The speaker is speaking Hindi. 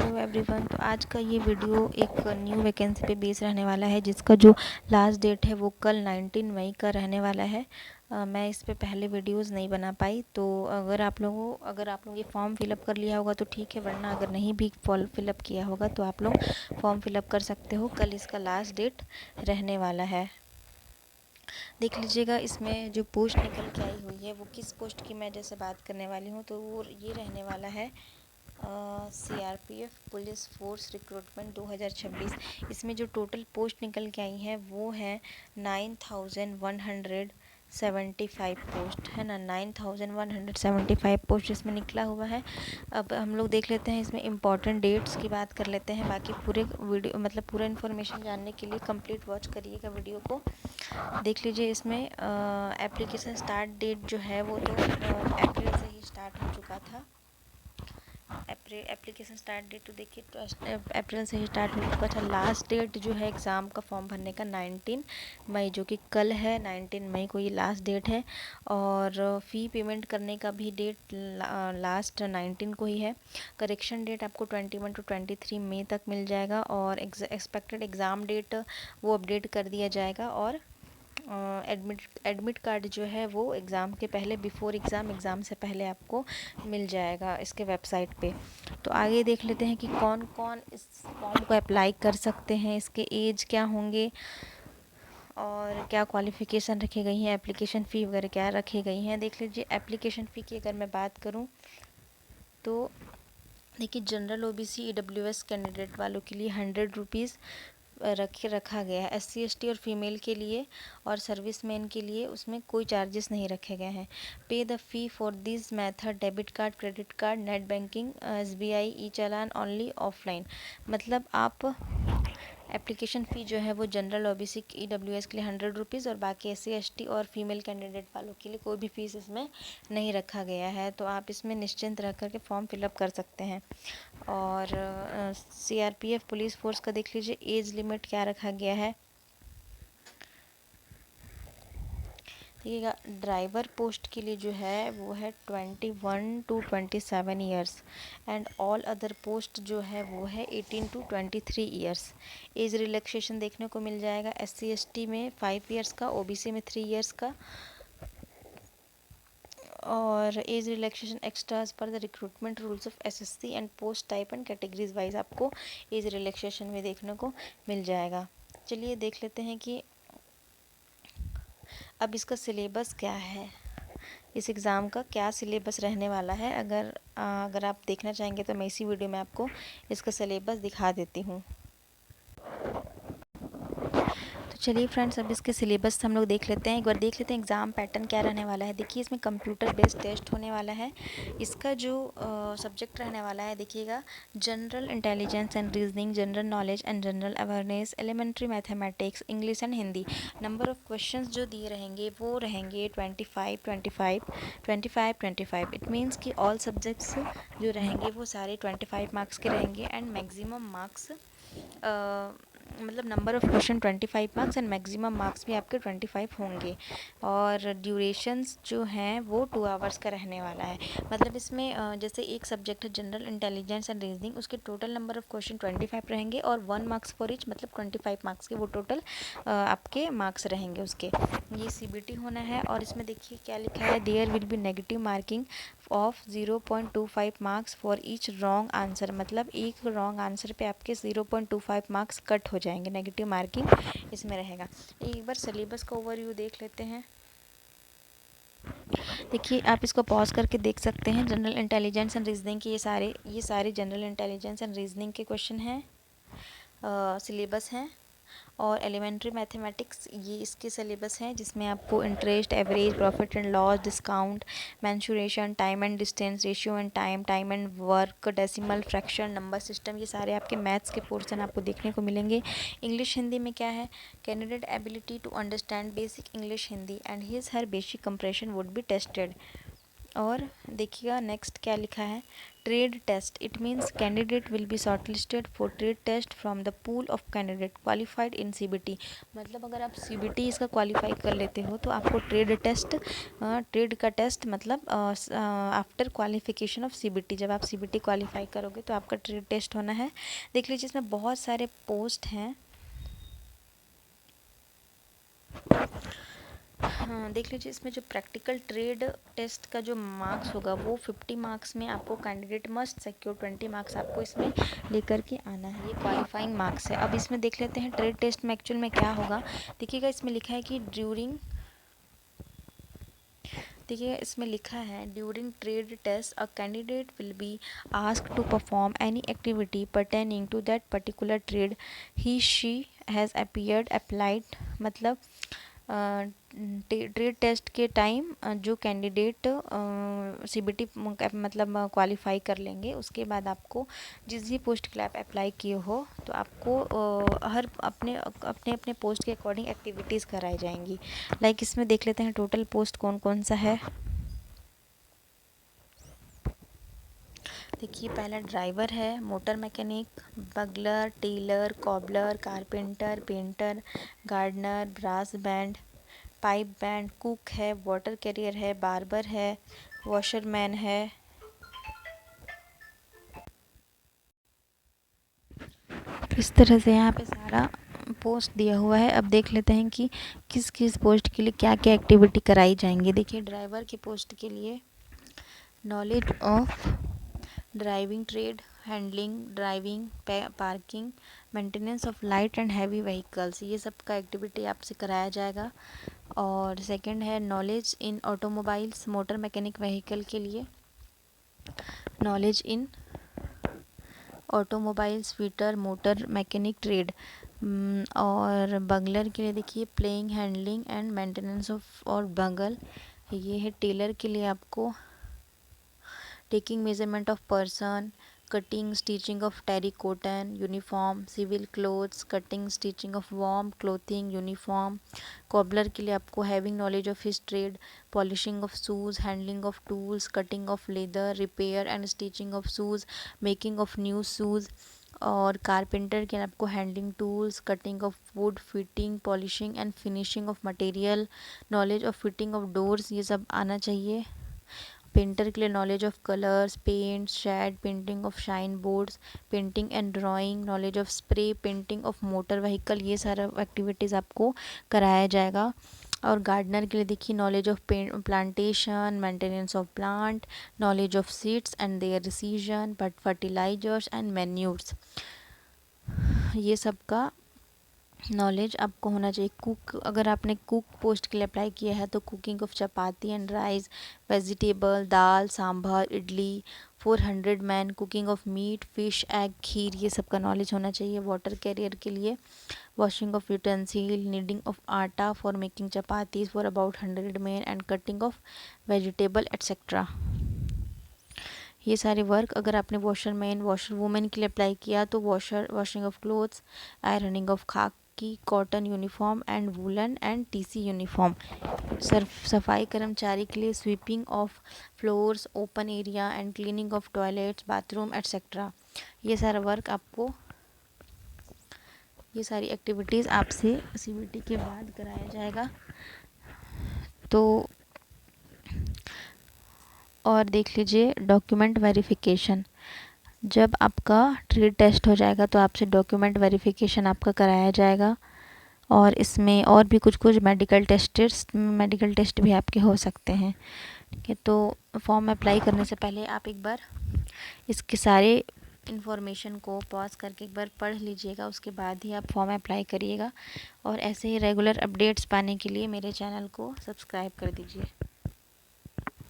Hello everyone. तो आज का ये वीडियो एक न्यू वैकेंसी पे बेस रहने वाला है, जिसका जो लास्ट डेट है वो कल 19 मई का रहने वाला है। मैं इस पे पहले वीडियोस नहीं बना पाई, तो अगर आप लोग ये फॉर्म फिलअप कर लिया होगा तो ठीक है, वरना अगर नहीं भी फॉर्म फिलअप किया होगा तो आप लोग फॉर्म फिलअप कर सकते हो। कल इसका लास्ट डेट रहने वाला है। देख लीजिएगा इसमें जो पोस्ट निकल के आई हुई है वो किस पोस्ट की मैं जैसे बात करने वाली हूँ, तो वो ये रहने वाला है सीआरपीएफ पुलिस फोर्स रिक्रूटमेंट 2026। इसमें जो टोटल पोस्ट निकल के आई हैं वो है 9175 पोस्ट है ना। 9175 पोस्ट इसमें निकला हुआ है। अब हम लोग देख लेते हैं इसमें इम्पॉर्टेंट डेट्स की बात कर लेते हैं। बाकी पूरे वीडियो मतलब पूरा इन्फॉर्मेशन जानने के लिए कंप्लीट वॉच करिएगा वीडियो को। देख लीजिए इसमें एप्लीकेशन स्टार्ट डेट जो है वो तो अप्रैल से ही स्टार्ट हो चुका था। एप्लीकेशन स्टार्ट डेट तो देखिए अप्रैल से ही स्टार्ट हो चुका था। लास्ट डेट जो है एग्ज़ाम का फॉर्म भरने का 19 मई, जो कि कल है। 19 मई को ये लास्ट डेट है। और फ़ी पेमेंट करने का भी डेट लास्ट 19 को ही है। करेक्शन डेट आपको 21 to 23 मई तक मिल जाएगा। और एक्सपेक्टेड एग्ज़ाम डेट वो अपडेट कर दिया जाएगा। और एडमिट कार्ड जो है वो एग्ज़ाम के पहले बिफोर एग्ज़ाम से पहले आपको मिल जाएगा इसके वेबसाइट पे। तो आगे देख लेते हैं कि कौन कौन इस फॉर्म को अप्लाई कर सकते हैं, इसके एज क्या होंगे और क्या क्वालिफ़िकेशन रखी गई हैं, एप्लीकेशन फ़ी वगैरह क्या रखी गई हैं। देख लीजिए एप्लीकेशन फ़ी की अगर मैं बात करूँ तो देखिए जनरल ओबीसी ईडब्ल्यूएस कैंडिडेट वालों के लिए 100 रुपीज़ रखा गया है। एससी एसटी और फीमेल के लिए और सर्विसमैन के लिए उसमें कोई चार्जेस नहीं रखे गए हैं। पे the fee for this method debit card, credit card, net banking, SBI E challan only offline. मतलब आप एप्लीकेशन फ़ी जो है वो जनरल ओबीसी ईडब्ल्यूएस के लिए 100 रुपीज़ और बाकी एससी एसटी और फीमेल कैंडिडेट वालों के लिए कोई भी फ़ीस इसमें नहीं रखा गया है। तो आप इसमें निश्चिंत रह कर के फॉर्म फिलअप कर सकते हैं। और सीआरपीएफ पुलिस फोर्स का देख लीजिए एज लिमिट क्या रखा गया है। देखिएगा ड्राइवर पोस्ट के लिए जो है वो है 21 to 27 years and all other post जो है वो है 18 to 23 ईयर्स। एज रिलैक्सेशन देखने को मिल जाएगा एससी एसटी में 5 ईयर्स का, ओबीसी में 3 ईयर्स का। और एज रिलैक्सेशन एक्स्ट्राज पर the recruitment rules of SSC and post type and categories wise आपको एज रिलैक्सेशन में देखने को मिल जाएगा। चलिए देख लेते हैं कि अब इसका सिलेबस क्या है, इस एग्ज़ाम का क्या सिलेबस रहने वाला है। अगर आप देखना चाहेंगे तो मैं इसी वीडियो में आपको इसका सिलेबस दिखा देती हूँ। तो चलिए फ्रेंड्स, अब इसके सिलेबस हम लोग देख लेते हैं। एक बार देख लेते हैं एग्ज़ाम पैटर्न क्या रहने वाला है। देखिए इसमें कंप्यूटर बेस्ड टेस्ट होने वाला है। इसका जो सब्जेक्ट रहने वाला है देखिएगा, general intelligence and reasoning, general knowledge and general awareness, elementary mathematics, English and Hindi. Number of questions जो दिए रहेंगे वो रहेंगे 25 25 25 25। इट मीन्स कि ऑल सब्जेक्ट्स जो रहेंगे वो सारे 25 मार्क्स के रहेंगे एंड मैक्सिमम मार्क्स मतलब number of question 25 marks and maximum marks भी आपके 25 होंगे। और ड्यूरेशंस जो हैं वो 2 आवर्स का रहने वाला है। मतलब इसमें जैसे एक सब्जेक्ट है जनरल इंटेलिजेंस एंड रीजनिंग, उसके टोटल नंबर ऑफ़ क्वेश्चन 25 रहेंगे और 1 मार्क्स फॉर ईच, मतलब 25 मार्क्स के वो टोटल आपके मार्क्स रहेंगे उसके। ये सीबीटी होना है। और इसमें देखिए क्या लिखा है, there will be negative marking of 0.25 marks for each wrong answer. मतलब एक रॉन्ग आंसर पे आपके 0.25 मार्क्स कट हो जाएंगे, नेगेटिव मार्किंग इसमें रहेगा। एक बार सिलेबस का ओवरव्यू देख लेते हैं। देखिए आप इसको पॉज करके देख सकते हैं। जनरल इंटेलिजेंस एंड रीजनिंग के ये सारे जनरल इंटेलिजेंस एंड रीजनिंग के क्वेश्चन हैं, सिलेबस हैं। और एलिमेंट्री मैथमेटिक्स ये इसके सिलेबस हैं, जिसमें आपको interest, average, profit and loss, discount, mensuration, time and distance, ratio and time and work, decimal, fraction, number system, ये सारे आपके मैथ्स के पोर्शन आपको देखने को मिलेंगे। इंग्लिश हिंदी में क्या है, candidate ability to understand basic English Hindi and his her basic comprehension would be tested. और देखिएगा नेक्स्ट क्या लिखा है, trade test, it means candidate will be shortlisted for trade test from the pool of candidate qualified in CBT. मतलब अगर आप सीबीटी इसका क्वालिफाई कर लेते हो तो आपको ट्रेड का टेस्ट मतलब आफ्टर क्वालिफिकेशन ऑफ सीबीटी, जब आप सीबीटी क्वालिफाई करोगे तो आपका ट्रेड टेस्ट होना है। देख लीजिए इसमें बहुत सारे पोस्ट हैं। हाँ देख लीजिए इसमें जो प्रैक्टिकल ट्रेड टेस्ट का जो मार्क्स होगा वो 50 मार्क्स में आपको कैंडिडेट मस्ट सिक्योर 20 मार्क्स आपको इसमें लेकर के आना है, ये क्वालिफाइंग मार्क्स है। अब इसमें देख लेते हैं ट्रेड टेस्ट में एक्चुअल में क्या होगा। देखिएगा इसमें लिखा है कि during trade test a candidate will be asked to perform any activity pertaining to that particular trade he she has applied. मतलब ट्रेड टेस्ट के टाइम जो कैंडिडेट सीबीटी मतलब क्वालिफाई कर लेंगे, उसके बाद आपको जिस भी पोस्ट के लिए आप अप्लाई किए हो तो आपको हर अपने अपने पोस्ट के अकॉर्डिंग एक्टिविटीज़ कराई जाएंगी। लाइक इसमें देख लेते हैं टोटल पोस्ट कौन कौन सा है। देखिए पहला ड्राइवर है, motor mechanic, bugler, tailor, cobbler, carpenter, painter, gardener, brass band, pipe band, cook है, वाटर कैरियर है, बार्बर है, वॉशरमैन है। इस तरह से यहाँ पे सारा पोस्ट दिया हुआ है। अब देख लेते हैं कि किस किस पोस्ट के लिए क्या क्या एक्टिविटी कराई जाएंगी। देखिए ड्राइवर की पोस्ट के लिए knowledge of driving trade, handling, driving, parking, maintenance of light and heavy vehicles, ये सब का एक्टिविटी आपसे कराया जाएगा। और सेकंड है knowledge in automobiles, motor mechanic vehicle के लिए knowledge in automobiles, fitter, motor mechanic trade. और बगलर के लिए देखिए playing, handling and maintenance of और बगल। ये है टेलर के लिए आपको taking measurement of person, cutting, stitching of terracotta uniform, civil clothes, cutting, stitching of warm clothing uniform। cobbler के लिए आपको having knowledge of his trade, polishing of shoes, handling of tools, cutting of leather, repair and stitching of shoes, making of new shoes। और कारपेंटर के आपको handling tools, cutting of wood, fitting, polishing and finishing of material, knowledge of fitting of doors, ये सब आना चाहिए। पेंटर के लिए knowledge of colours, paint, shade, painting of sign boards, painting and drawing, knowledge of spray painting of motor vehicle, ये सारा एक्टिविटीज़ आपको कराया जाएगा। और गार्डनर के लिए देखिए knowledge of plantation, maintenance of plant, knowledge of seeds and their decision, but fertilisers and manures, ये सब का नॉलेज आपको होना चाहिए। कुक, अगर आपने कुक पोस्ट के लिए अप्लाई किया है तो cooking of chapati and rice, vegetable, dal, sambar, idli, 400 man, cooking of meat, fish, egg, kheer, ये सब का नॉलेज होना चाहिए। वाटर कैरियर के लिए washing of utensil, kneading of atta for making chapatis for about 100 man and cutting of vegetable etcetera. ये सारे वर्क अगर आपने वॉशरमैन, वॉशर वुमेन के लिए अप्लाई किया तो washing of clothes, ironing of khaki, cotton uniform and woollen and TC uniform. सफाई कर्मचारी के लिए sweeping of floors, open area and cleaning of toilets, bathroom etcetera. ये सारा वर्क आपको, ये सारी एक्टिविटीज़ आपसे सीबीटी के बाद कराया जाएगा। तो और देख लीजिए डॉक्यूमेंट वेरिफिकेशन, जब आपका ट्रेड टेस्ट हो जाएगा तो आपसे डॉक्यूमेंट वेरिफिकेशन आपका कराया जाएगा। और इसमें और भी कुछ कुछ मेडिकल टेस्ट भी आपके हो सकते हैं। ठीक है, तो फॉर्म अप्लाई करने से पहले आप एक बार इसके सारे इन्फॉर्मेशन को पॉज करके एक बार पढ़ लीजिएगा, उसके बाद ही आप फॉर्म अप्लाई करिएगा। और ऐसे ही रेगुलर अपडेट्स पाने के लिए मेरे चैनल को सब्सक्राइब कर दीजिए।